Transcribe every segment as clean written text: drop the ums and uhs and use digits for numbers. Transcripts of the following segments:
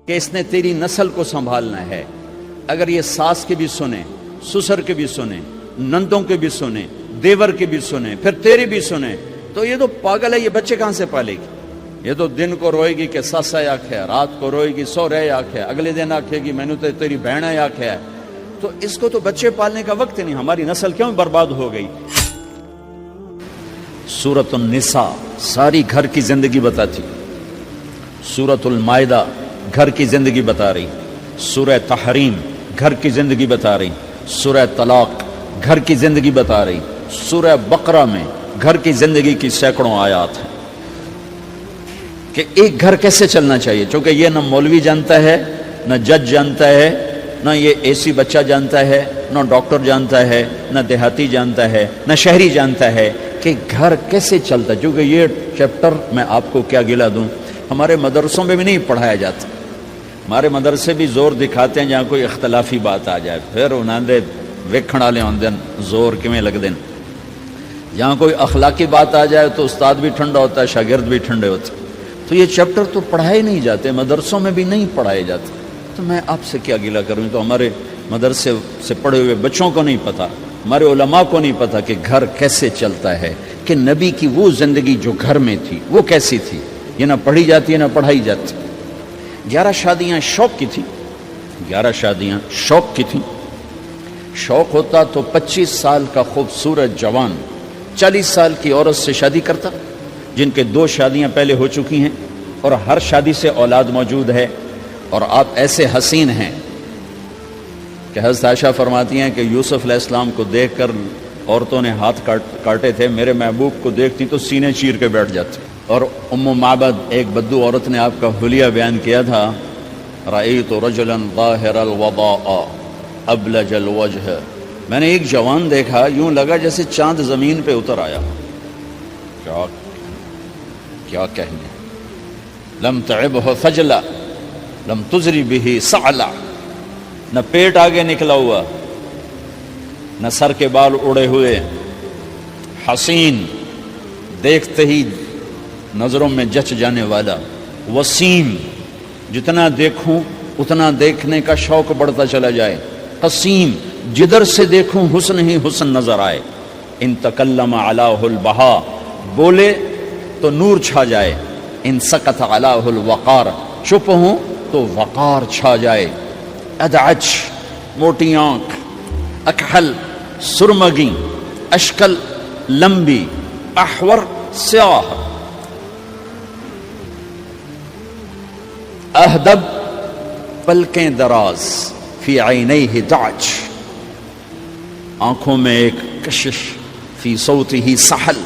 کہ اس نے تیری نسل کو سنبھالنا ہے. اگر یہ ساس کے بھی سنیں، سسر کے بھی سنیں، نندوں کے بھی سنیں، دیور کے بھی سنیں، پھر تیری بھی سنیں، تو یہ تو پاگل ہے. یہ بچے کہاں سے پالے گی؟ یہ تو دن کو روئے گی کہ سس ہے آکھے، رات کو روئے گی سو رہے آکھے، اگلے دن آکھے گی میں نے تو تیری بہن ہے آکھے ہے. تو اس کو تو بچے پالنے کا وقت نہیں. ہماری نسل کیوں برباد ہو گئی؟ سورۃ النساء ساری گھر کی زندگی بتاتی، سورۃ المائدہ گھر کی زندگی بتا رہی، سورہ تحریم گھر کی زندگی بتا رہی، سورہ طلاق گھر کی زندگی بتا رہی، سورہ بقرہ میں گھر کی زندگی کی سینکڑوں آیات ہیں کہ ایک گھر کیسے چلنا چاہیے. چونکہ یہ نہ مولوی جانتا ہے، نہ جج جانتا ہے، نہ یہ اے سی بچہ جانتا ہے، نہ ڈاکٹر جانتا ہے، نہ دیہاتی جانتا ہے، نہ شہری جانتا ہے کہ گھر کیسے چلتا ہے. چونکہ یہ چیپٹر میں آپ کو کیا گلا دوں، ہمارے مدرسوں میں بھی نہیں پڑھایا جاتا. ہمارے مدرسے بھی زور دکھاتے ہیں جہاں کوئی اختلافی بات آ جائے، پھر انہوں نے ویکھن والے ہوندے زور کیویں لگدے. جہاں کوئی اخلاقی بات آ جائے تو استاد بھی ٹھنڈا ہوتا ہے، شاگرد بھی ٹھنڈے ہوتے. تو یہ چیپٹر تو پڑھائے نہیں جاتے، مدرسوں میں بھی نہیں پڑھائے جاتے. تو میں آپ سے کیا گلہ کروں؟ تو ہمارے مدرسے سے پڑھے ہوئے بچوں کو نہیں پتا، ہمارے علماء کو نہیں پتا کہ گھر کیسے چلتا ہے، کہ نبی کی وہ زندگی جو گھر میں تھی وہ کیسی تھی. یہ نہ پڑھی جاتی ہے نہ پڑھائی جاتی. 11 شادیاں شوق کی تھی، 11 شادیاں شوق کی تھیں. شوق ہوتا تو 25 سال کا خوبصورت جوان 40 سال کی عورت سے شادی کرتا، جن کے 2 شادیاں پہلے ہو چکی ہیں اور ہر شادی سے اولاد موجود ہے. اور آپ ایسے حسین ہیں کہ حضرت عائشہ فرماتی ہیں کہ یوسف علیہ السلام کو دیکھ کر عورتوں نے ہاتھ کاٹے تھے، میرے محبوب کو دیکھتی تو سینے چیر کے بیٹھ جاتی. اور ام معبد ایک بدو عورت نے آپ کا حلیہ بیان کیا تھا، رأیت رجلا ظاہر الوضاء ابلج الوجہ، میں نے ایک جوان دیکھا یوں لگا جیسے چاند زمین پہ اتر آیا. کیا کہنے، لم تعبہ فجلا لم تزری بہ سعلا، نہ پیٹ آگے نکلا ہوا، نہ سر کے بال اڑے ہوئے، حسین دیکھتے ہی نظروں میں جچ جانے والا، وسیم جتنا دیکھوں اتنا دیکھنے کا شوق بڑھتا چلا جائے، قسیم جدھر سے دیکھوں حسن ہی حسن نظر آئے. ان تکلم علیہ البہا، بولے تو نور چھا جائے، ان سکت علیہ الوقار، چپ ہوں تو وقار چھا جائے. ادعج موٹی آنکھ، اکحل سرمگی، اشکل لمبی، احور سیاہ، اہدب پلکیں دراز، فی عینیہ دعج، آنکھوں میں ایک کشش، فی صوتہ سحل،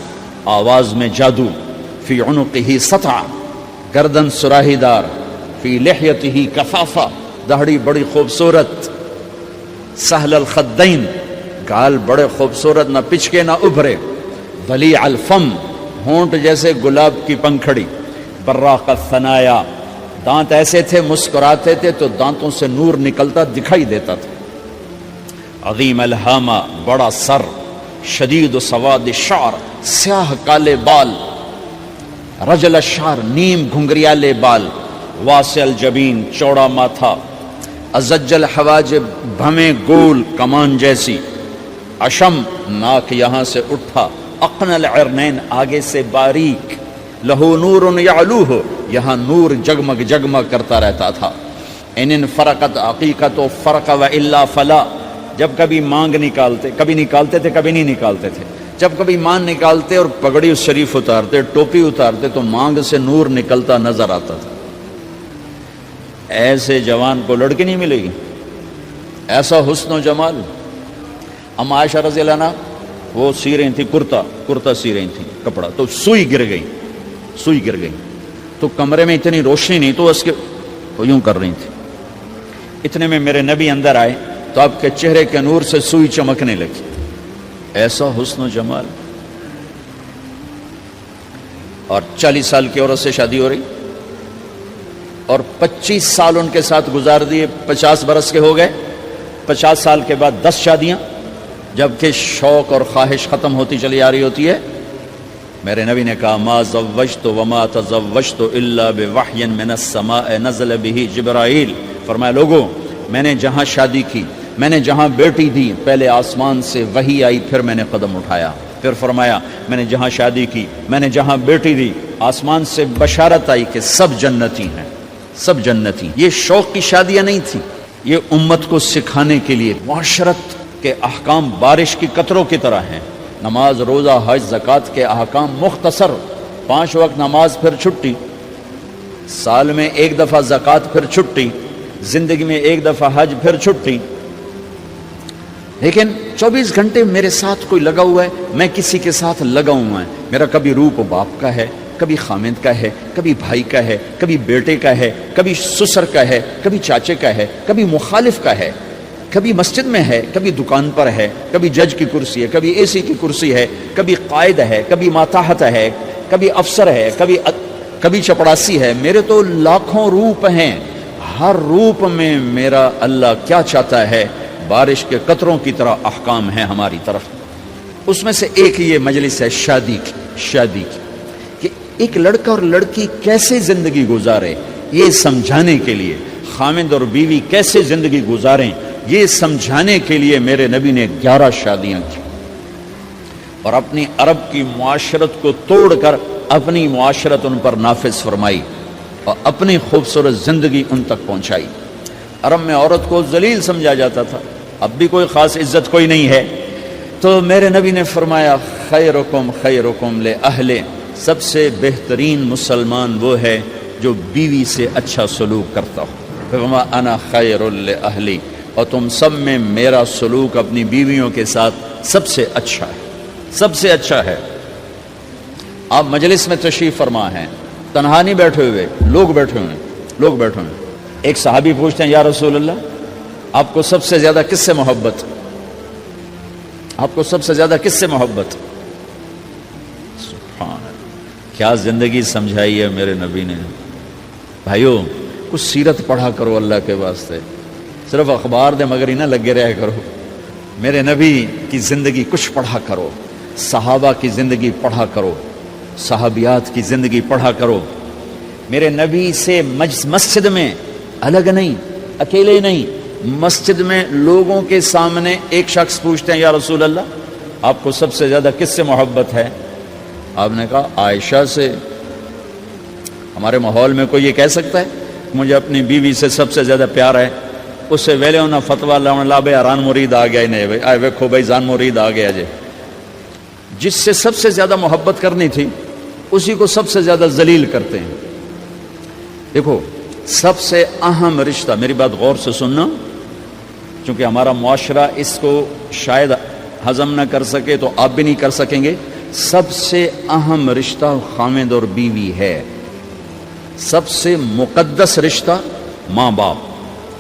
آواز میں جادو، فی عنقہ سطع، گردن سراہی دار، فی لحیتہ کفافہ، داڑھی بڑی خوبصورت، سہل الخدین، گال بڑے خوبصورت، نہ پچکے نہ ابھرے، ولیع الفم، ہونٹ جیسے گلاب کی پنکھڑی، براق الثنایا، دانت ایسے تھے مسکراتے تھے تو دانتوں سے نور نکلتا دکھائی دیتا تھا. عظیم الہامہ، بڑا سر، شدید سواد الشعر، سیاہ کالے بال، رجل الشعر، نیم گھنگریالے بال، واسع الجبین، چوڑا ماتھا، ازج الحواجب، بھمیں گول کمان جیسی، اشم ناک یہاں سے اٹھا، اقن العرنین آگے سے باریک، لہو نور یعلوہ، یہاں نور جگمگ جگمگ کرتا رہتا تھا. ان فرقت عقیقت و فرق و الا فلا، جب کبھی مانگ نکالتے، کبھی نکالتے تھے کبھی نہیں نکالتے تھے، جب کبھی مانگ نکالتے اور پگڑی شریف اتارتے، ٹوپی اتارتے تو مانگ سے نور نکلتا نظر آتا تھا. ایسے جوان کو لڑکی نہیں ملے گی، ایسا حسن و جمال. ام عائشہ رضی اللہ عنہ وہ سی رہی تھی کرتا سی رہی تھی کپڑا، تو سوئی گر گئی تو کمرے میں اتنی روشنی نہیں تو اس کے وہ یوں کر رہی تھی. اتنے میں میرے نبی اندر آئے تو آپ کے چہرے کے نور سے سوئی چمکنے لگی. ایسا حسن و جمال. اور 40 سال کی عورت سے شادی ہو رہی اور 25 سال ان کے ساتھ گزار دیے، 50 برس کے ہو گئے. 50 سال کے بعد 10 شادیاں، جبکہ شوق اور خواہش ختم ہوتی چلی آ رہی ہوتی ہے. میرے نبی نے کہا ما زوجت وما تزوجت الا بوحی من السماء نزل به جبرائیل، فرمایا لوگوں میں نے جہاں شادی کی، میں نے جہاں بیٹی دی، پہلے آسمان سے وحی آئی، پھر میں نے قدم اٹھایا۔ پھر فرمایا میں نے جہاں شادی کی، میں نے جہاں بیٹی دی، آسمان سے بشارت آئی کہ سب جنتی ہیں، سب جنتی۔ یہ شوق کی شادیاں نہیں تھیں، یہ امت کو سکھانے کے لیے معاشرت کے احکام بارش کی قطروں کی طرح ہیں۔ نماز، روزہ، حج، زکوٰۃ کے احکام مختصر، 5 وقت نماز پھر چھٹی، سال میں 1 دفعہ زکوٰۃ پھر چھٹی، زندگی میں 1 دفعہ حج پھر چھٹی۔ لیکن 24 گھنٹے میرے ساتھ کوئی لگا ہوا ہے، میں کسی کے ساتھ لگا ہوا ہے، میرا کبھی روپ باپ کا ہے، کبھی خامد کا ہے، کبھی بھائی کا ہے، کبھی بیٹے کا ہے، کبھی سسر کا ہے، کبھی چاچے کا ہے، کبھی مخالف کا ہے، کبھی مسجد میں ہے، کبھی دکان پر ہے، کبھی جج کی کرسی ہے، کبھی اے سی کی کرسی ہے، کبھی قائد ہے، کبھی ماتحت ہے، کبھی افسر ہے، کبھی چپڑاسی ہے۔ میرے تو لاکھوں روپ ہیں، ہر روپ میں میرا اللہ کیا چاہتا ہے، بارش کے قطروں کی طرح احکام ہیں ہماری طرف۔ اس میں سے ایک یہ مجلس ہے شادی کی کہ ایک لڑکا اور لڑکی کیسے زندگی گزارے، یہ سمجھانے کے لیے، خامد اور بیوی کیسے زندگی گزاریں یہ سمجھانے کے لیے میرے نبی نے 11 شادیاں کی، اور اپنی عرب کی معاشرت کو توڑ کر اپنی معاشرت ان پر نافذ فرمائی اور اپنی خوبصورت زندگی ان تک پہنچائی۔ عرب میں عورت کو ذلیل سمجھا جاتا تھا، اب بھی کوئی خاص عزت کوئی نہیں ہے، تو میرے نبی نے فرمایا خیرکم خیرکم لأہلہ، سب سے بہترین مسلمان وہ ہے جو بیوی سے اچھا سلوک کرتا ہو۔ وما انا خیر لأہلی، اور تم سب میں میرا سلوک اپنی بیویوں کے ساتھ سب سے اچھا ہے، سب سے اچھا ہے۔ آپ مجلس میں تشریف فرما ہیں، تنہا نہیں بیٹھے ہوئے، لوگ بیٹھے ہوئے ہیں۔ ایک صحابی پوچھتے ہیں یا رسول اللہ آپ کو سب سے زیادہ کس سے محبت، آپ کو سب سے زیادہ کس سے محبت؟ سبحان اللہ، کیا زندگی سمجھائی ہے میرے نبی نے۔ بھائیو کچھ سیرت پڑھا کرو اللہ کے واسطے، صرف اخبار دے مگر ہی نہ لگے رہا کرو، میرے نبی کی زندگی کچھ پڑھا کرو، صحابہ کی زندگی پڑھا کرو، صحابیات کی زندگی پڑھا کرو۔ میرے نبی سے مسجد میں الگ نہیں، اکیلے نہیں، مسجد میں لوگوں کے سامنے ایک شخص پوچھتے ہیں یا رسول اللہ آپ کو سب سے زیادہ کس سے محبت ہے؟ آپ نے کہا عائشہ سے۔ ہمارے ماحول میں کوئی یہ کہہ سکتا ہے مجھے اپنی بیوی سے سب سے زیادہ پیار ہے؟ اس سے ویلے انہاں فتویٰ لا بے اران مرید آ گیا نہیں بھائی، آئے ویکھو بھائی زان مرید آ گیا جے۔ جس سے سب سے زیادہ محبت کرنی تھی اسی کو سب سے زیادہ ذلیل کرتے ہیں۔ دیکھو سب سے اہم رشتہ، میری بات غور سے سننا چونکہ ہمارا معاشرہ اس کو شاید ہضم نہ کر سکے تو آپ بھی نہیں کر سکیں گے، سب سے اہم رشتہ خامد اور بیوی ہے، سب سے مقدس رشتہ ماں باپ،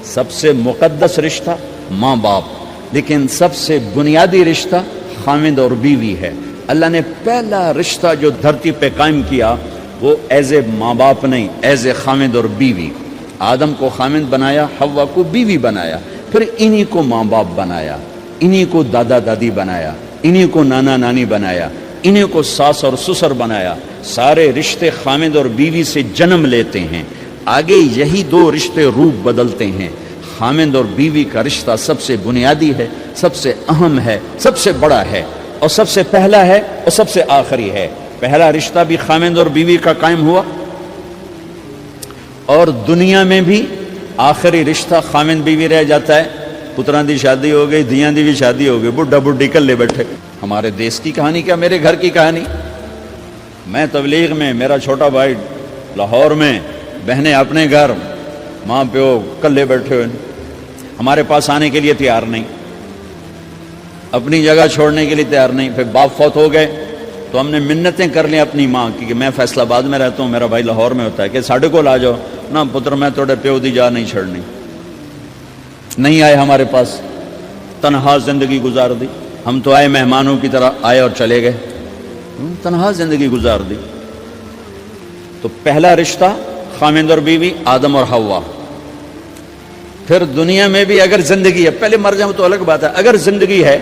سب سے مقدس رشتہ ماں باپ، لیکن سب سے بنیادی رشتہ خامد اور بیوی ہے۔ اللہ نے پہلا رشتہ جو دھرتی پہ قائم کیا وہ ایز اے ماں باپ نہیں، ایز اے خامد اور بیوی۔ آدم کو خامد بنایا، حوا کو بیوی بنایا، پھر انہی کو ماں باپ بنایا، انہی کو دادا دادی بنایا، انہی کو نانا نانی بنایا، انہی کو ساس اور سسر بنایا۔ سارے رشتے خامد اور بیوی سے جنم لیتے ہیں، آگے یہی 2 رشتے روپ بدلتے ہیں۔ خامد اور بیوی کا رشتہ سب سے بنیادی ہے، سب سے اہم ہے، سب سے بڑا ہے، اور سب سے پہلا ہے اور سب سے آخری ہے۔ پہلا رشتہ بھی خامد اور بیوی کا قائم ہوا، اور دنیا میں بھی آخری رشتہ خامد بیوی رہ جاتا ہے۔ پتران دی شادی ہو گئی، دیاں دی بھی شادی ہو گئی، بڈھا بڈھی کلے بیٹھے۔ ہمارے دیس کی کہانی کیا، میرے گھر کی کہانی۔ میں تبلیغ میں، میرا چھوٹا بھائی لاہور میں، بہنیں اپنے گھر، ماں پیو کلے بیٹھے ہوئے، ہمارے پاس آنے کے لیے تیار نہیں، اپنی جگہ چھوڑنے کے لیے تیار نہیں۔ پھر باپ فوت ہو گئے تو ہم نے منتیں کر لیں اپنی ماں کی کہ میں فیصل آباد میں رہتا ہوں، میرا بھائی لاہور میں ہوتا ہے، کہ ساڑھے کو آ جاؤ نا پتر، میں توڑے پیو دی جا نہیں چھڑنی۔ نہیں آئے ہمارے پاس، تنہا زندگی گزار دی۔ ہم تو آئے مہمانوں کی طرح آئے اور چلے گئے، تنہا زندگی گزار دی۔ تو پہلا رشتہ خامد اور بیوی، آدم اور حوا۔ پھر دنیا میں بھی اگر زندگی ہے، پہلے مر جاؤں تو الگ بات ہے، اگر زندگی ہے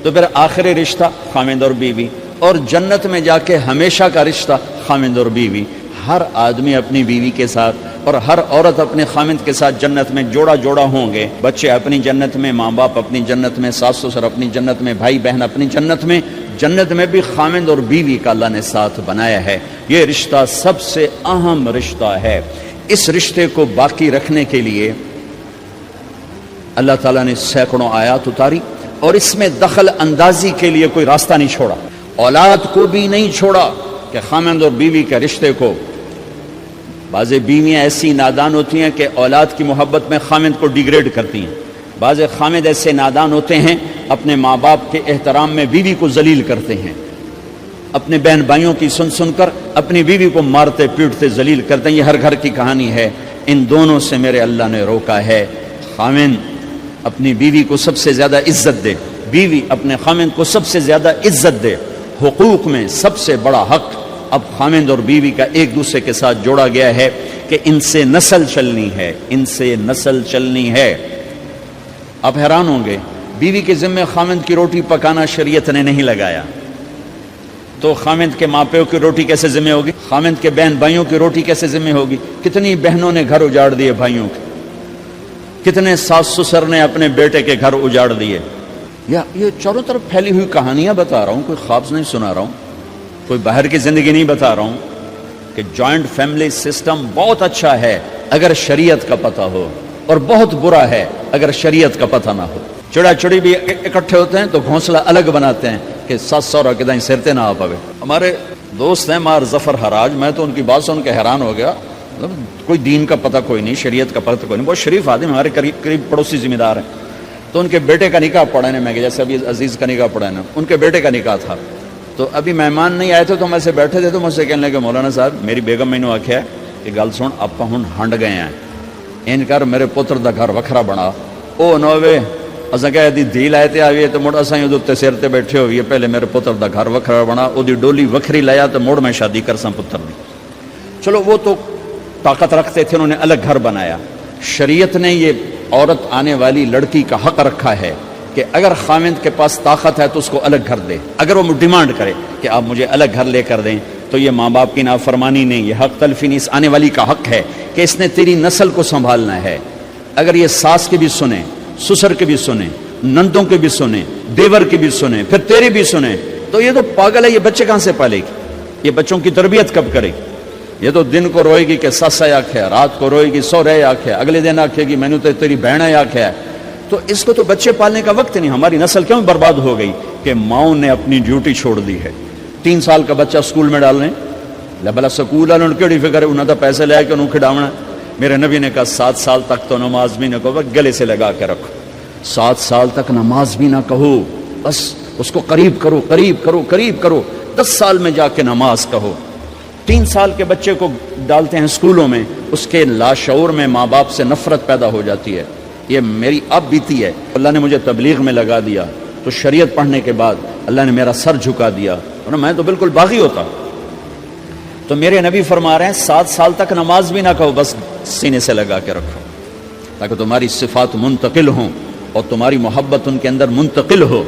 تو پھر آخری رشتہ خامد اور بیوی۔ اور جنت میں جا کے ہمیشہ کا رشتہ خامند اور بیوی. ہر آدمی اپنی بیوی کے ساتھ اور ہر عورت اپنے خامند کے ساتھ جنت میں جوڑا جوڑا ہوں گے. بچے اپنی جنت میں، ماں باپ اپنی جنت میں، ساس سسر اپنی جنت میں، بھائی بہن اپنی جنت میں. جنت میں بھی خامند اور بیوی کا اللہ نے ساتھ بنایا ہے. یہ رشتہ سب سے اہم رشتہ ہے. اس رشتے کو باقی رکھنے کے لیے اللہ تعالیٰ نے سینکڑوں آیات اتاری اور اس میں دخل اندازی کے لیے کوئی راستہ نہیں چھوڑا. اولاد کو بھی نہیں چھوڑا کہ خامند اور بیوی کے رشتے کو. بعض بیویاں ایسی نادان ہوتی ہیں کہ اولاد کی محبت میں خامند کو ڈیگریڈ کرتی ہیں. بعض خامد ایسے نادان ہوتے ہیں اپنے ماں باپ کے احترام میں بیوی کو ذلیل کرتے ہیں. اپنے بہن بھائیوں کی سن سن کر اپنی بیوی کو مارتے پیٹتے ذلیل کرتے ہیں. یہ ہر گھر کی کہانی ہے. ان دونوں سے میرے اللہ نے روکا ہے. خامند اپنی بیوی کو سب سے زیادہ عزت دے، بیوی اپنے خامند کو سب سے زیادہ عزت دے. حقوق میں سب سے بڑا حق اب خامند اور بیوی کا ایک دوسرے کے ساتھ جوڑا گیا ہے کہ ان سے نسل چلنی ہے، ان سے نسل چلنی ہے. آپ حیران ہوں گے، بیوی کے ذمہ خامند کی روٹی پکانا شریعت نے نہیں لگایا، تو خامند کے ماں پیو کی روٹی کیسے ذمہ ہوگی؟ خامند کے بہن بھائیوں کی روٹی کیسے ذمہ ہوگی؟ کتنی بہنوں نے گھر اجاڑ دیے بھائیوں کے، کتنے ساس سسر نے اپنے بیٹے کے گھر اجاڑ دیے. یہ چاروں طرف پھیلی ہوئی کہانیاں بتا رہا ہوں، کوئی خواب نہیں سنا رہا ہوں، کوئی باہر کی زندگی نہیں بتا رہا ہوں کہ جوائنٹ فیملی سسٹم بہت اچھا ہے اگر شریعت کا پتہ ہو، اور بہت برا ہے اگر شریعت کا پتہ نہ ہو. چڑا چڑی بھی اکٹھے ہوتے ہیں تو گھونسلہ الگ بناتے ہیں کہ ساس سورا کے دائیں سرتے نہ آ پاوے. ہمارے دوست ہیں مار ظفر حراج، میں تو ان کی بات سن کے حیران ہو گیا. کوئی دین کا پتہ کوئی نہیں، شریعت کا پتہ کوئی نہیں، بہت شریف آدمی، ہمارے قریب پڑوسی ذمہ دار ہیں. تو ان کے بیٹے کا نکاح پڑھانے میں گیا، جیسے ابھی عزیز کا نکاح پڑھانا، ان کے بیٹے کا نکاح تھا. تو ابھی مہمان نہیں آئے تھے تو میں سے بیٹھے تھے، تو مجھ سے کہنے لگے مولانا صاحب میری بیگم میں نے آخیا کہ گل سن آپ ہن ہنڈ گئے ہیں، ان کر میرے پتر دا گھر وکھرا بنا. او نوے اساں کہ دی دھی لائے تے آئیے تو مڑ اساں اودے تے سر تے بیٹھے ہوئیے، پہلے میرے پتر دا گھر وکھرا بنا، او دی ڈولی وکھری لایا تو مڑ میں شادی کرساں پتر دی. چلو وہ تو طاقت رکھتے تھے، انہوں نے الگ گھر بنایا. شریعت نے یہ عورت آنے والی لڑکی کا حق رکھا ہے کہ اگر خامند کے پاس طاقت ہے تو اس کو الگ گھر دے. اگر وہ ڈیمانڈ کرے کہ آپ مجھے الگ گھر لے کر دیں تو یہ ماں باپ کی نافرمانی نہیں، یہ حق تلفی نہیں، اس آنے والی کا حق ہے کہ اس نے تیری نسل کو سنبھالنا ہے. اگر یہ ساس کے بھی سنیں، سسر کے بھی سنیں، نندوں کے بھی سنیں، دیور کے بھی سنیں، پھر تیرے بھی سنیں، تو یہ تو پاگل ہے. یہ بچے کہاں سے پالے گی؟ یہ بچوں کی تربیت کب کرے گی؟ یہ تو دن کو روئے گی کہ سس ہے آکھے، رات کو روئے گی سو رہے آکھے، اگلے دن آکھے گی میں نے تو تیری بہن ہے آکھے. تو اس کو تو بچے پالنے کا وقت نہیں. ہماری نسل کیوں برباد ہو گئی کہ ماؤں نے اپنی ڈیوٹی چھوڑ دی ہے. 3 سال کا بچہ سکول میں ڈالنے بلا سکول والوں کیڑی فکر ہے، انہوں نے پیسے لے کے انہوں کھڈاونا. میرے نبی نے کہا 7 سال تک تو نماز بھی نہ کہو، گلے سے لگا کے رکھو. 7 سال تک نماز بھی نہ کہو، بس اس کو قریب کرو قریب کرو قریب کرو. 10 سال میں جا کے نماز کہو. 3 سال کے بچے کو ڈالتے ہیں اسکولوں میں، اس کے لاشعور میں ماں باپ سے نفرت پیدا ہو جاتی ہے. یہ میری اب بیتی ہے. اللہ نے مجھے تبلیغ میں لگا دیا تو شریعت پڑھنے کے بعد اللہ نے میرا سر جھکا دیا، ورنہ میں تو بالکل باغی ہوتا. تو میرے نبی فرما رہے ہیں 7 سال تک نماز بھی نہ کہو، بس سینے سے لگا کے رکھو تاکہ تمہاری صفات منتقل ہوں اور تمہاری محبت ان کے اندر منتقل ہو.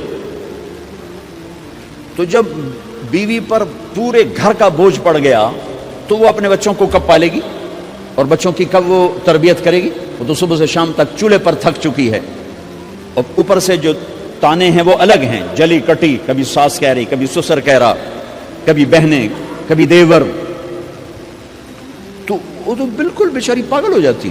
تو جب بیوی پر پورے گھر کا بوجھ پڑ گیا تو وہ اپنے بچوں کو کب پالے گی اور بچوں کی کب وہ تربیت کرے گی؟ وہ تو صبح سے شام تک چولہے پر تھک چکی ہے، اور اوپر سے جو تانے ہیں وہ الگ ہیں، جلی کٹی، کبھی ساس کہہ رہی، کبھی سسر کہہ رہا، کبھی بہنیں، کبھی دیور. تو وہ تو بالکل بیچاری پاگل ہو جاتی.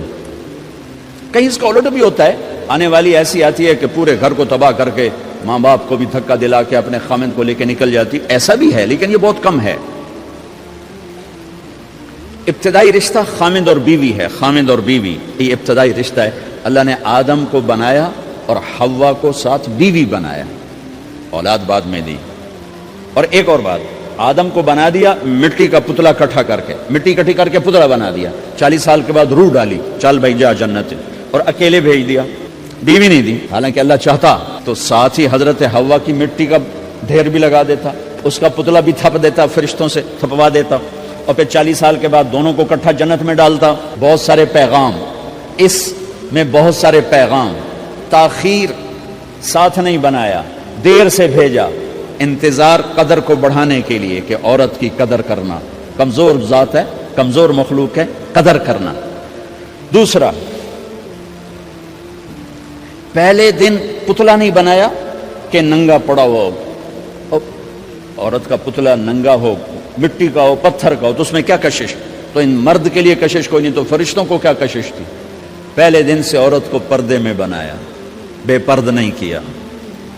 کہیں اس کا الٹ بھی ہوتا ہے، آنے والی ایسی آتی ہے کہ پورے گھر کو تباہ کر کے ماں باپ کو بھی دھکا دلا کے اپنے خامند کو لے کے نکل جاتی. ایسا بھی ہے لیکن یہ بہت کم ہے. ابتدائی رشتہ خامند اور بیوی ہے. خامند اور بیوی یہ ابتدائی رشتہ ہے. اللہ نے آدم کو بنایا اور حوا کو ساتھ بیوی بنایا، اولاد بعد میں دی. اور ایک اور بات، آدم کو بنا دیا مٹی کا پتلا کٹھا کر کے، مٹی کٹھی کر کے پتلا بنا دیا. 40 سال کے بعد روح ڈالی، چل بھائی جا جنت، اور اکیلے بھیج دیا، بیوی نہیں دی. حالانکہ اللہ چاہتا تو ساتھ ہی حضرت حوا کی مٹی کا ڈھیر بھی لگا دیتا، اس کا پتلا بھی تھپ دیتا، فرشتوں سے تھپوا دیتا، اور پھر 40 سال کے بعد دونوں کو کٹھا جنت میں ڈالتا. بہت سارے پیغام، اس میں بہت سارے پیغام. تاخیر ساتھ نہیں بنایا، دیر سے بھیجا، انتظار قدر کو بڑھانے کے لیے کہ عورت کی قدر کرنا، کمزور ذات ہے، کمزور مخلوق ہے، قدر کرنا۔ دوسرا، پہلے دن پتلا نہیں بنایا کہ ننگا پڑا ہو، عورت کا پتلا ننگا ہو، مٹی کا ہو، پتھر کا ہو، تو اس میں کیا کشش؟ تو ان مرد کے لیے کشش کوئی نہیں، تو فرشتوں کو کیا کشش تھی؟ پہلے دن سے عورت کو پردے میں بنایا، بے پرد نہیں کیا،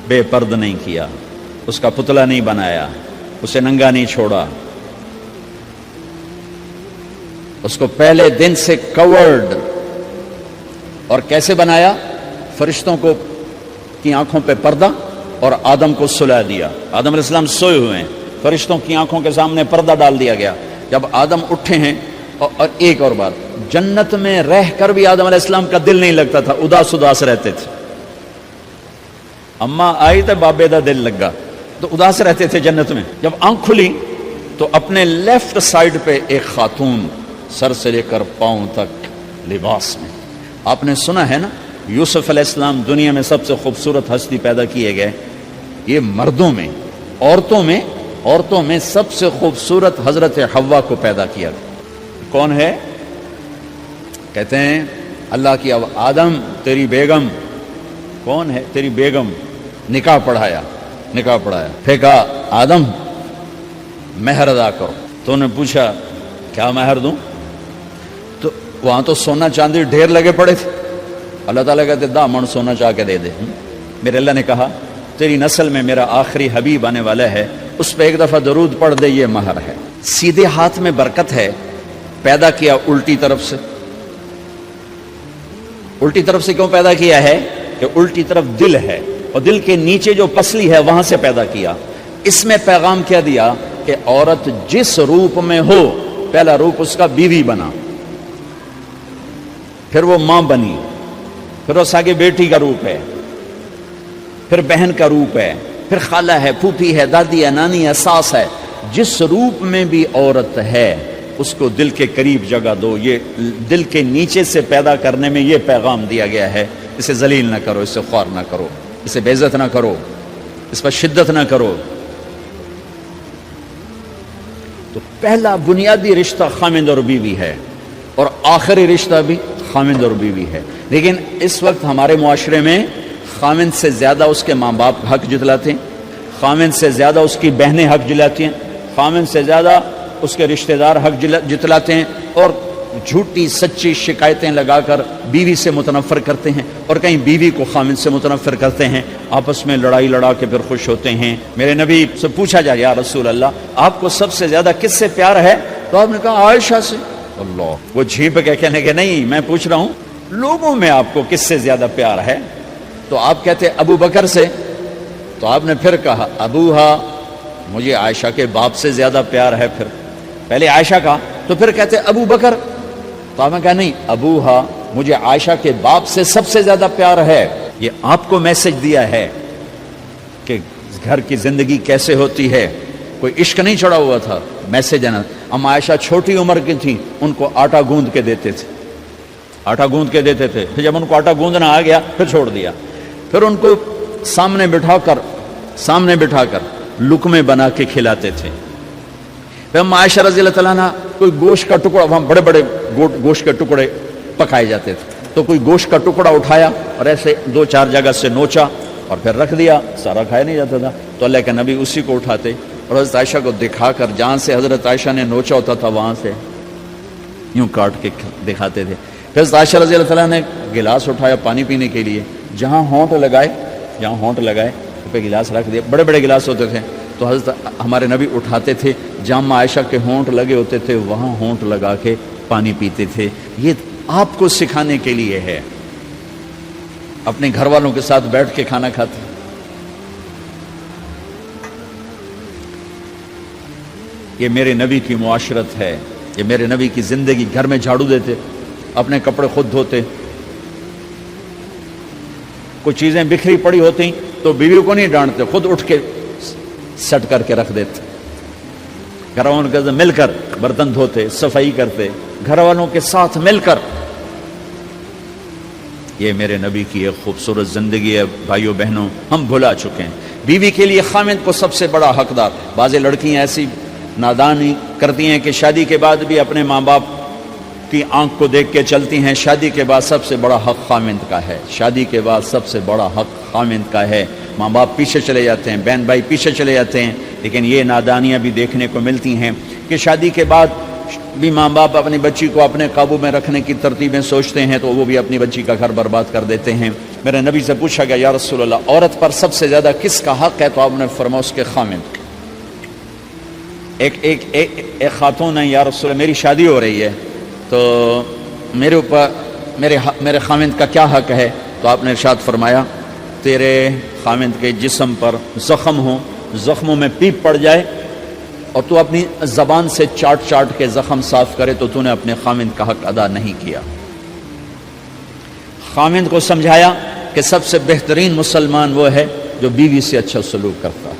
بے پرد نہیں کیا، اس کا پتلا نہیں بنایا، اسے ننگا نہیں چھوڑا، اس کو پہلے دن سے کورڈ۔ اور کیسے بنایا؟ فرشتوں کو کی آنکھوں پہ پردہ اور آدم کو سلا دیا۔ آدم علیہ السلام سوئے ہوئے ہیں، فرشتوں کی آنکھوں کے سامنے پردہ ڈال دیا گیا۔ جب آدم اٹھے ہیں، اور ایک اور بات، جنت میں رہ کر بھی آدم علیہ السلام کا دل نہیں لگتا تھا، اداس اداس رہتے تھے۔ اماں آئی تو بابے دا دل لگا، تو اداس رہتے تھے جنت میں۔ جب آنکھ کھلی تو اپنے لیفٹ سائڈ پہ ایک خاتون سر سے لے کر پاؤں تک لباس میں۔ آپ نے سنا ہے نا، یوسف علیہ السلام دنیا میں سب سے خوبصورت ہستی پیدا کیے گئے، یہ مردوں میں، عورتوں میں سب سے خوبصورت حضرت حوا کو پیدا کیا گیا۔ کون ہے؟ کہتے ہیں اللہ کی آدم تیری بیگم، کون ہے تیری بیگم؟ نکاح پڑھایا، پھینکا آدم مہر ادا کرو۔ تو انہوں نے پوچھا کیا مہر دوں؟ تو وہاں تو سونا چاندی ڈھیر لگے پڑے تھے۔ اللہ تعالیٰ کہتے دامن سونا چاہ کے دے دے۔ میرے اللہ نے کہا تیری نسل میں میرا آخری حبیب آنے والا ہے، اس پہ ایک دفعہ درود پڑھ دے، یہ مہر ہے۔ سیدھے ہاتھ میں برکت ہے، پیدا کیا الٹی طرف سے۔ الٹی طرف سے کیوں پیدا کیا ہے؟ کہ الٹی طرف دل ہے، اور دل کے نیچے جو پسلی ہے وہاں سے پیدا کیا۔ اس میں پیغام کیا دیا کہ عورت جس روپ میں ہو، پہلا روپ اس کا بیوی بنا، پھر وہ ماں بنی، پھر اس آگے بیٹی کا روپ ہے، پھر بہن کا روپ ہے، پھر خالہ ہے، پھوپھی ہے، دادی ہے، نانی ہے، ساس ہے۔ جس روپ میں بھی عورت ہے اس کو دل کے قریب جگہ دو۔ یہ دل کے نیچے سے پیدا کرنے میں یہ پیغام دیا گیا ہے، اسے ذلیل نہ کرو، اسے خوار نہ کرو، اسے بے عزت نہ کرو، اس پر شدت نہ کرو۔ تو پہلا بنیادی رشتہ خامند اور بیوی ہے، اور آخری رشتہ بھی خامند اور بیوی ہے۔ لیکن اس وقت ہمارے معاشرے میں خامند سے زیادہ اس کے ماں باپ حق جتلاتے ہیں، خامند سے زیادہ اس کی بہنیں حق جلاتی ہیں، خامند سے زیادہ اس کے رشتہ دار حق جتلاتے ہیں، اور جھوٹی سچی شکایتیں لگا کر بیوی سے متنفر کرتے ہیں، اور کہیں بیوی کو خامند سے متنفر کرتے ہیں، آپس میں لڑائی لڑا کے پھر خوش ہوتے ہیں۔ میرے نبی سے پوچھا جائے یا رسول اللہ آپ کو سب سے زیادہ کس سے پیار ہے؟ تو آپ نے کہا عائشہ سے۔ اللہ، وہ جھیپ کے کہنے کہ نہیں، میں پوچھ رہا ہوں لوگوں میں آپ کو کس سے زیادہ پیار ہے؟ تو آپ کہتے ابو بکر سے۔ تو آپ نے پھر کہا ابوہا، مجھے عائشہ کے باپ سے زیادہ پیار ہے۔ پھر پہلے عائشہ کا، تو پھر کہتے ابو بکر۔ تو آپ نے کہا نہیں، ابوہا، مجھے عائشہ کے باپ سے سب سے زیادہ پیار ہے۔ یہ آپ کو میسج دیا ہے کہ گھر کی زندگی کیسے ہوتی ہے، کوئی عشق نہیں چڑھا ہوا تھا، میسج ہے نا۔ ہم عائشہ چھوٹی عمر کی تھیں، ان کو آٹا گوندھ کے دیتے تھے، آٹا گوندھ کے دیتے تھے، پھر جب ان کو آٹا گوندھنا آ گیا پھر چھوڑ دیا، پھر ان کو سامنے بٹھا کر لقمے بنا کے کھلاتے تھے۔ پھر ہم عائشہ رضی اللہ تعالیٰ عنہ کوئی گوشت کا ٹکڑا، وہاں بڑے بڑے گوشت کے ٹکڑے پکائے جاتے تھے، تو کوئی گوشت کا ٹکڑا اٹھایا اور ایسے 2-4 جگہ سے نوچا اور پھر رکھ دیا، سارا کھایا نہیں جاتا تھا، تو اللہ کے نبی اسی کو اٹھاتے اور حضرت عائشہ کو دکھا کر، جہاں سے حضرت عائشہ نے نوچا ہوتا تھا وہاں سے یوں کاٹ کے دکھاتے تھے۔ پھر حضرت عائشہ رضی اللہ تعالیٰ نے گلاس اٹھایا پانی پینے کے لیے، جہاں ہونٹ لگائے پہ گلاس رکھ دیا، بڑے بڑے گلاس ہوتے تھے، تو حضرت ہمارے نبی اٹھاتے تھے، جہاں عائشہ کے ہونٹ لگے ہوتے تھے وہاں ہونٹ لگا کے پانی پیتے تھے۔ یہ آپ کو سکھانے کے لیے ہے، اپنے گھر والوں کے ساتھ بیٹھ کے کھانا کھاتے۔ یہ میرے نبی کی معاشرت ہے، یہ میرے نبی کی زندگی۔ گھر میں جھاڑو دیتے، اپنے کپڑے خود دھوتے، کچھ چیزیں بکھری پڑی ہوتی تو بیوی کو نہیں ڈانٹتے، خود اٹھ کے سیٹ کر کے رکھ دیتے، گھر والوں کے ساتھ مل کر برتن دھوتے، صفائی کرتے، گھر والوں کے ساتھ مل کر۔ یہ میرے نبی کی ایک خوبصورت زندگی ہے۔ بھائیوں بہنوں، ہم بھلا چکے ہیں، بیوی کے لیے خامند کو سب سے بڑا حقدار. بعض لڑکیاں ایسی نادانی کرتی ہیں کہ شادی کے بعد بھی اپنے ماں باپ کی آنکھ کو دیکھ کے چلتی ہیں. شادی کے بعد سب سے بڑا حق خامند کا ہے. شادی کے بعد سب سے بڑا حق خامند کا ہے. ماں باپ پیچھے چلے جاتے ہیں, بہن بھائی پیچھے چلے جاتے ہیں, لیکن یہ نادانیاں بھی دیکھنے کو ملتی ہیں کہ شادی کے بعد بھی ماں باپ اپنی بچی کو اپنے قابو میں رکھنے کی ترتیبیں سوچتے ہیں تو وہ بھی اپنی بچی کا گھر برباد کر دیتے ہیں. میرے نبی سے پوچھا گیا, یا رسول اللہ, عورت پر سب سے زیادہ کس کا حق ہے؟ تو آپ نے فرمایا اس کے خامند. ایک خاتون ہے, یا رسول اللہ میری شادی ہو رہی ہے تو میرے اوپر میرے خامند کا کیا حق ہے؟ تو آپ نے ارشاد فرمایا, تیرے خامند کے جسم پر زخم ہو, زخموں میں پیپ پڑ جائے اور تو اپنی زبان سے چاٹ چاٹ کے زخم صاف کرے تو نے اپنے خامند کا حق ادا نہیں کیا. خامند کو سمجھایا کہ سب سے بہترین مسلمان وہ ہے جو بیوی سے اچھا سلوک کرتا ہے,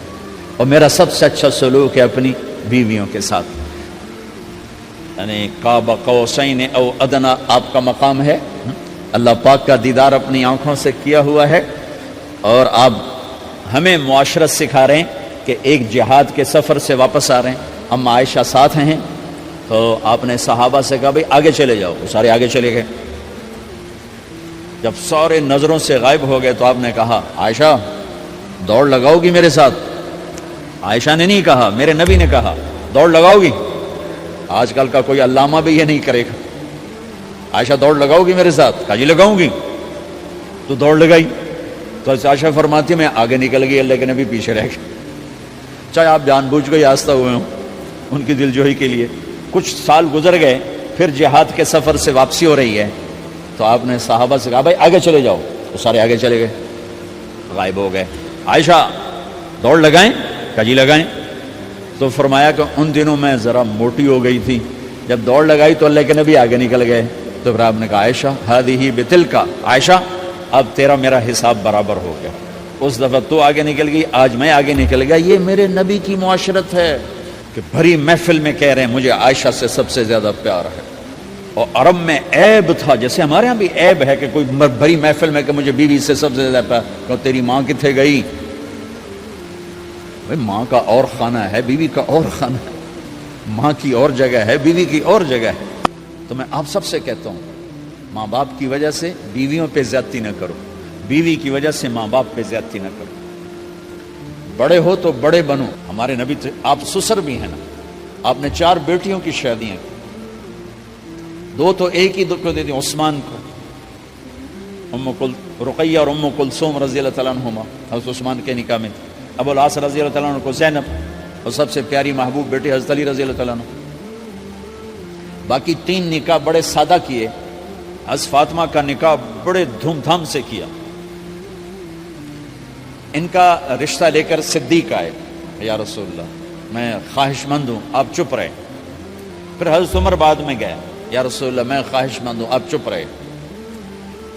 اور میرا سب سے اچھا سلوک ہے اپنی بیویوں کے ساتھ. یعنی قاب قوسین او ادنا آپ کا مقام ہے. اللہ پاک کا دیدار اپنی آنکھوں سے کیا ہوا ہے, اور آپ ہمیں معاشرت سکھا رہے ہیں کہ ایک جہاد کے سفر سے واپس آ رہے ہیں, اما عائشہ ساتھ ہیں, تو آپ نے صحابہ سے کہا بھئی آگے چلے جاؤ. وہ سارے آگے چلے گئے. جب سارے نظروں سے غائب ہو گئے تو آپ نے کہا, عائشہ دوڑ لگاؤ گی میرے ساتھ؟ عائشہ نے نہیں کہا, میرے نبی نے کہا, دوڑ لگاؤ گی؟ آج کل کا کوئی علامہ بھی یہ نہیں کرے گا. عائشہ دوڑ لگاؤ گی میرے ساتھ؟ کہا جی لگاؤں گی. تو دوڑ لگائی. تو عائشہ فرماتی میں آگے نکل گئی, اللہ کے نبی پیچھے رہ گئے. چاہے آپ جان بوجھ کے آستہ ہوئے ہوں ان کی دلجوئی کے لیے. کچھ سال گزر گئے, پھر جہاد کے سفر سے واپسی ہو رہی ہے, تو آپ نے صحابہ سے کہا بھائی آگے چلے جاؤ. تو سارے آگے چلے گئے, غائب ہو گئے. عائشہ دوڑ لگائیں؟ کہا جی لگائیں. تو فرمایا کہ ان دنوں میں ذرا موٹی ہو گئی تھی, جب دوڑ لگائی تو اللہ کے نبی آگے نکل گئے. تو پھر آپ نے کہا عائشہ ہذہ بتلک, عائشہ اب تیرا میرا حساب برابر ہو گیا. اس دفعہ تو آگے نکل گئی, آج میں آگے نکل گیا. یہ میرے نبی کی معاشرت ہے کہ بھری محفل میں کہہ رہے ہیں مجھے عائشہ سے سب سے زیادہ پیار ہے. اور عرب میں عیب تھا, جیسے ہمارے ہاں بھی عیب ہے کہ کوئی بھری محفل میں کہ مجھے بیوی سے سب سے زیادہ پیار. کہ تیری ماں کتنے گئی؟ بھائی ماں کا اور خانہ ہے, بیوی کا اور خانہ ہے. ماں کی اور جگہ ہے, بیوی کی اور جگہ ہے. تو میں آپ سب سے کہتا ہوں, ماں باپ کی وجہ سے بیویوں پہ زیادتی نہ کرو, بیوی کی وجہ سے ماں باپ پہ زیادتی نہ کرو. بڑے ہو تو بڑے بنو. ہمارے نبی آپ سسر بھی ہیں نا, آپ نے 4 بیٹیوں کی شادیاں کی, 2 تو ایک ہی کو دے دی, عثمان کو, رقیہ اور ام کلثوم رضی اللہ تعالیٰ عنہما حضرت عثمان کے نکاح میں, ابو العاص رضی اللہ تعالیٰ عنہ کو زینب, اور سب سے پیاری محبوب بیٹی حضرت علی رضی اللہ تعالیٰ عنہ. باقی 3 نکاح بڑے سادہ کیے. حضرت فاطمہ کا نکاح بڑے دھوم دھام سے کیا. ان کا رشتہ لے کر صدیق آئے, یا رسول اللہ میں خواہش مند ہوں, آپ چپ رہے. پھر حضرت عمر بعد میں گیا, یا رسول اللہ میں خواہش مند ہوں, آپ چپ رہے.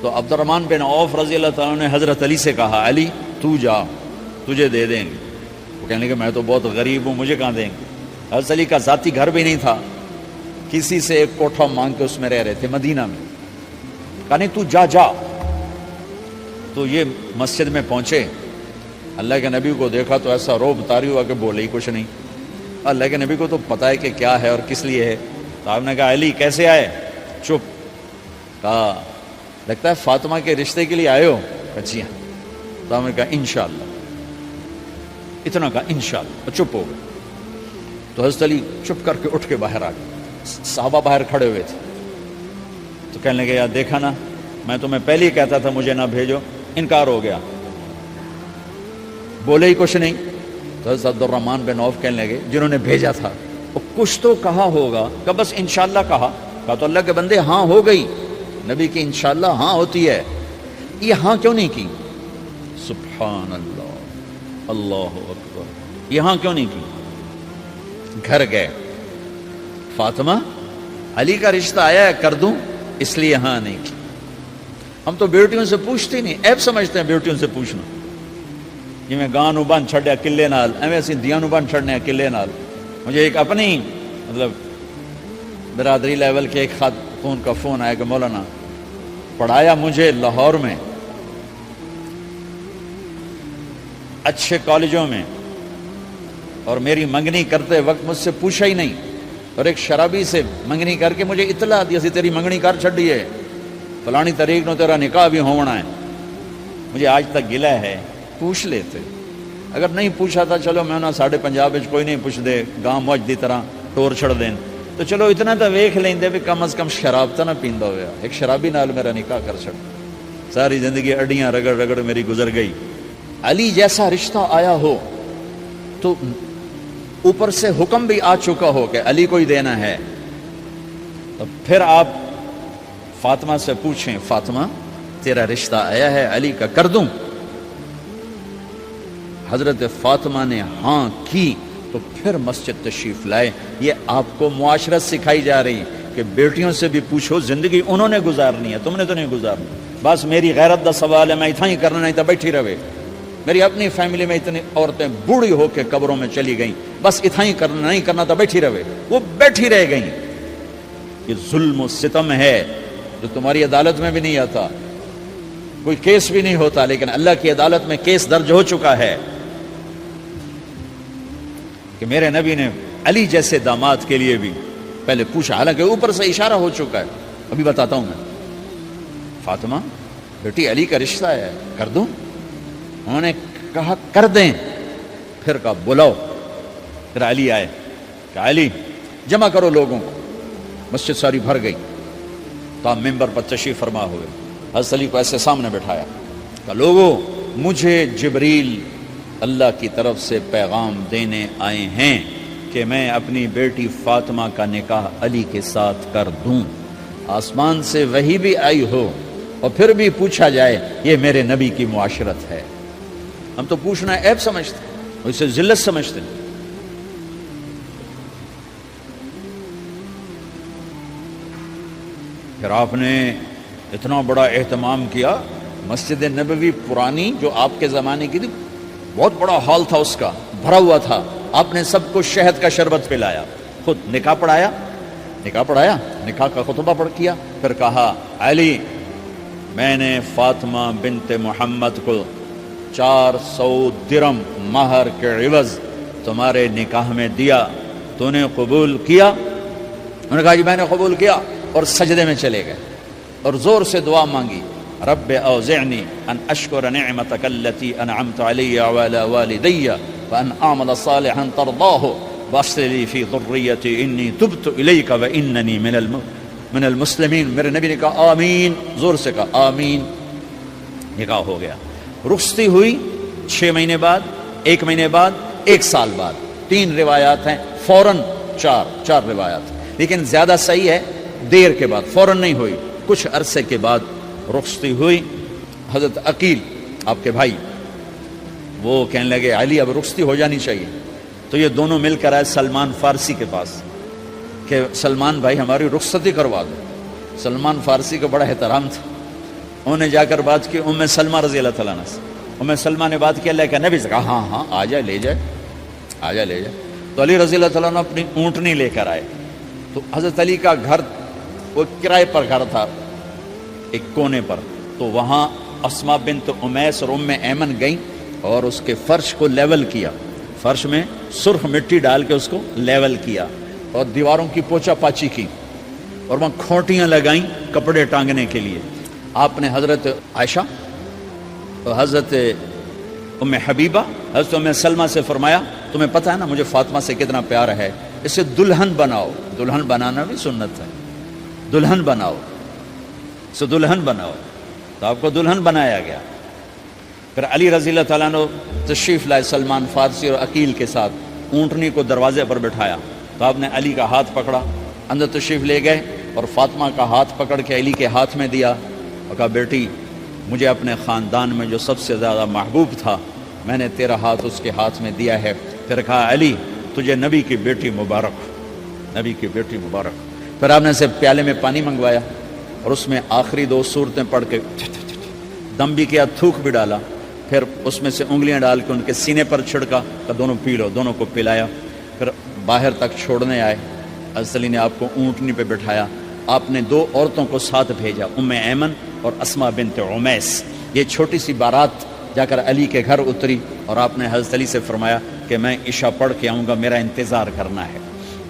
تو عبد الرحمن بن عوف رضی اللہ تعالیٰ نے حضرت علی سے کہا, علی تو جا, تجھے دے دیں گے. وہ کہنے کہ میں تو بہت غریب ہوں, مجھے کہاں دیں گے. حضرت علی کا ذاتی گھر بھی نہیں تھا, کسی سے ایک کوٹھا مانگ کے اس میں رہ رہے تھے مدینہ میں. کہا نہیں تو جا. تو یہ مسجد میں پہنچے, اللہ کے نبی کو دیکھا تو ایسا روب طاری ہوا کہ بولے ہی کچھ نہیں. اللہ کے نبی کو تو پتہ ہے کہ کیا ہے اور کس لیے ہے. تو آپ نے کہا علی کیسے آئے؟ چپ. کہا لگتا ہے فاطمہ کے رشتے کے لیے آئے ہو؟ جی ہاں. تو آپ نے کہا انشاءاللہ, اتنا کہا انشاءاللہ, چپ ہو گئے. تو حضرت علی چپ کر کے اٹھ کے باہر آ گئے. صحابہ باہر کھڑے ہوئے تھے. تو کہنے لگے یار دیکھا نا, میں تمہیں پہلے ہی کہتا تھا مجھے نہ بھیجو, انکار ہو گیا, بولے ہی کچھ نہیں. تو حضرت عبد الرحمن بن عوف کہنے لگے جنہوں نے بھیجا تھا, وہ کچھ تو کہا ہوگا. کہ بس انشاءاللہ کہا. کہا تو اللہ کے بندے ہاں ہو گئی, نبی کی انشاءاللہ ہاں ہوتی ہے, یہ ہاں کیوں نہیں کی؟ سبحان اللہ, اللہ اکبر, یہ ہاں کیوں نہیں کی؟ گھر گئے, فاطمہ علی کا رشتہ آیا ہے کر دوں, اس لیے ہاں نہیں کی. ہم تو بیٹیوں سے پوچھتے نہیں, عیب سمجھتے ہیں بیٹیوں سے پوچھنا. جی میں گاں نو بن چھڑیا قلعے نال, ایویں اسی دیاں نو بن چھڑنے قلعے نال. مجھے ایک اپنی مطلب برادری لیول کے ایک خاتون کا فون آیا کہ مولانا پڑھایا مجھے لاہور میں, اچھے کالجوں میں، اور میری منگنی کرتے وقت مجھ سے پوچھا ہی نہیں، اور ایک شرابی سے منگنی کر کے مجھے اطلاع دی سی تیری منگنی کر چھڑی ہے، فلانی تاریخ نو تیرا نکاح بھی ہونا ہے. مجھے آج تک گلہ ہے. پوچھ لیتے، اگر نہیں پوچھا تھا چلو میں نہ ساڈے پنجاب کوئی نہیں پوچھ دے، گاں موج دی طرح ٹور چھڑ دین، تو چلو اتنا تو ویکھ لیندے بھی کم از کم شراب تو نہ پیندا ہویا. ایک شرابی نال میرا نکاح کر چھڑ، ساری زندگی اڈیاں رگڑ رگڑ میری گزر گئی. علی جیسا رشتہ آیا ہو تو اوپر سے حکم بھی آ چکا ہو کہ علی کو ہی دینا ہے، تو پھر آپ فاطمہ سے پوچھیں فاطمہ تیرا رشتہ آیا ہے علی کا، کر دوں؟ حضرت فاطمہ نے ہاں کی تو پھر مسجد تشریف لائے. یہ آپ کو معاشرت سکھائی جا رہی کہ بیٹیوں سے بھی پوچھو، زندگی انہوں نے گزارنی ہے، تم نے تو نہیں گزارنی. بس میری غیرت دا سوال ہے، میں اتنا ہی کرنا، نہیں تو بیٹھی رہے. میری اپنی فیملی میں اتنی عورتیں بوڑھی ہو کے قبروں میں چلی گئیں، بس اتنا ہی کرنا، نہیں کرنا تو بیٹھی رہے. وہ بیٹھی رہ گئیں. یہ ظلم و ستم ہے جو تمہاری عدالت میں بھی نہیں آتا، کوئی کیس بھی نہیں ہوتا، لیکن اللہ کی عدالت میں کیس درج ہو چکا ہے کہ میرے نبی نے علی جیسے داماد کے لیے بھی پہلے پوچھا، حالانکہ اوپر سے اشارہ ہو چکا ہے. ابھی بتاتا ہوں میں. فاطمہ بیٹی علی کا رشتہ ہے، کر دوں؟ انہوں نے کہا کر دیں. پھر کہا بلاؤ. پھر علی آئے کہ علی جمع کرو لوگوں کو. مسجد ساری بھر گئی. تو آپ ممبر پر تشریف فرما ہوئے. حضرت علی کو ایسے سامنے بٹھایا کہ لوگوں مجھے جبریل اللہ کی طرف سے پیغام دینے آئے ہیں کہ میں اپنی بیٹی فاطمہ کا نکاح علی کے ساتھ کر دوں. آسمان سے وحی بھی آئی ہو اور پھر بھی پوچھا جائے، یہ میرے نبی کی معاشرت ہے. ہم تو پوچھنا عیب سمجھتے ہیں اور اسے ذلت سمجھتے ہیں. پھر آپ نے اتنا بڑا اہتمام کیا. مسجد نبوی پرانی جو آپ کے زمانے کی تھی، بہت بڑا ہال تھا، اس کا بھرا ہوا تھا. آپ نے سب کو شہد کا شربت پلایا، خود نکاح پڑھایا، نکاح کا خطبہ پڑھ کیا. پھر کہا علی میں نے فاطمہ بنت محمد کو 400 درم مہر کے عوض تمہارے نکاح میں دیا، تو نے قبول کیا؟ انہوں نے کہا جی میں نے قبول کیا، اور سجدے میں چلے گئے اور زور سے دعا مانگی، رب اوزعنی ان اشکر نعمتک التی انعمت علی وعلی والدی وان اعمل صالحا ترضاہ واصلح لی فی ذریتی انی تبت الیک واننی من المسلمین. میرے نبی نے کہا آمین، زور سے کہا آمین. نکاح ہو گیا. رخصتی ہوئی 6 مہینے بعد، 1 مہینے بعد، 1 سال بعد. 3 روایات ہیں، فوراً 4 روایات، لیکن زیادہ صحیح ہے دیر کے بعد، فوراً نہیں ہوئی، کچھ عرصے کے بعد رخصتی ہوئی. حضرت عقیل آپ کے بھائی وہ کہنے لگے علی اب رخصتی ہو جانی چاہیے. تو یہ دونوں مل کر آئے سلمان فارسی کے پاس کہ سلمان بھائی ہماری رخصتی کروا دو. سلمان فارسی کو بڑا احترام تھا. انہوں نے جا کر بات کی ام سلمہ رضی اللہ تعالیٰ عنہ سے. ام سلمہ نے بات کی اللہ کے نبی سے، کہا ہاں آ جائے، لے جائے. تو علی رضی اللہ تعالیٰ عنہ اپنی اونٹنی لے کر آئے. تو حضرت علی کا گھر وہ کرائے پر گھر تھا ایک کونے پر. تو وہاں اسماء بنت امیس اور ام ایمن گئیں اور اس کے فرش کو لیول کیا. فرش میں سرخ مٹی ڈال کے اس کو لیول کیا اور دیواروں کی پوچا پاچی کی اور وہاں کھوٹیاں لگائیں کپڑے ٹانگنے کے لیے. آپ نے حضرت عائشہ اور حضرت ام حبیبہ، حضرت ام سلمہ سے فرمایا تمہیں پتہ ہے نا مجھے فاطمہ سے کتنا پیار ہے، اسے دلہن بناؤ. دلہن بنانا بھی سنت ہے. دلہن بناؤ، اسے دلہن بناؤ. تو آپ کو دلہن بنایا گیا. پھر علی رضی اللہ تعالیٰ عنہ تشریف لائے سلمان فارسی اور عقیل کے ساتھ. اونٹنی کو دروازے پر بٹھایا تو آپ نے علی کا ہاتھ پکڑا، اندر تشریف لے گئے اور فاطمہ کا ہاتھ پکڑ کے علی کے ہاتھ میں دیا اور کہا بیٹی مجھے اپنے خاندان میں جو سب سے زیادہ محبوب تھا میں نے تیرا ہاتھ اس کے ہاتھ میں دیا ہے. پھر کہا علی تجھے نبی کی بیٹی مبارک، نبی کی بیٹی مبارک. پھر آپ نے اسے پیالے میں پانی منگوایا اور اس میں آخری 2 سورتیں پڑھ کے دم بھی کیا، تھوک بھی ڈالا. پھر اس میں سے انگلیاں ڈال کے ان کے سینے پر چھڑکا کہ دونوں پی لو. دونوں کو پلایا. پھر باہر تک چھوڑنے آئے. حضرت علی نے آپ کو اونٹنی پہ بٹھایا. آپ نے 2 عورتوں کو ساتھ بھیجا، ام ایمن اور اسماء بنت امیس. یہ چھوٹی سی بارات جا کر علی کے گھر اتری اور آپ نے حضرت علی سے فرمایا کہ میں عشاء پڑھ کے آؤں گا، میرا انتظار کرنا ہے۔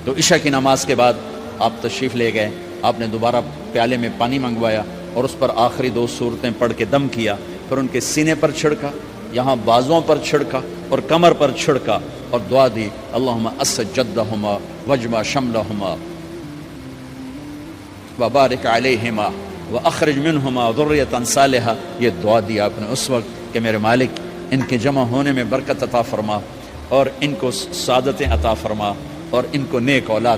تو عشاء کی نماز کے بعد آپ تشریف لے گئے، آپ نے دوبارہ پیالے میں پانی منگوایا اور اس پر آخری 2 سورتیں پڑھ کے دم کیا، پھر ان کے سینے پر چھڑکا، یہاں بازوں پر چھڑکا اور کمر پر چھڑکا اور دعا دی، اللہم اسد جدہما وجمع شملہما وبارک علیہما واخرج منہما ذریۃ صالحہ۔ یہ دعا دی آپ نے اس وقت کہ میرے مالک ان کے جمع ہونے میں برکت عطا فرما اور ان کو سعادتیں عطا فرما اور ان کو نیک اولاد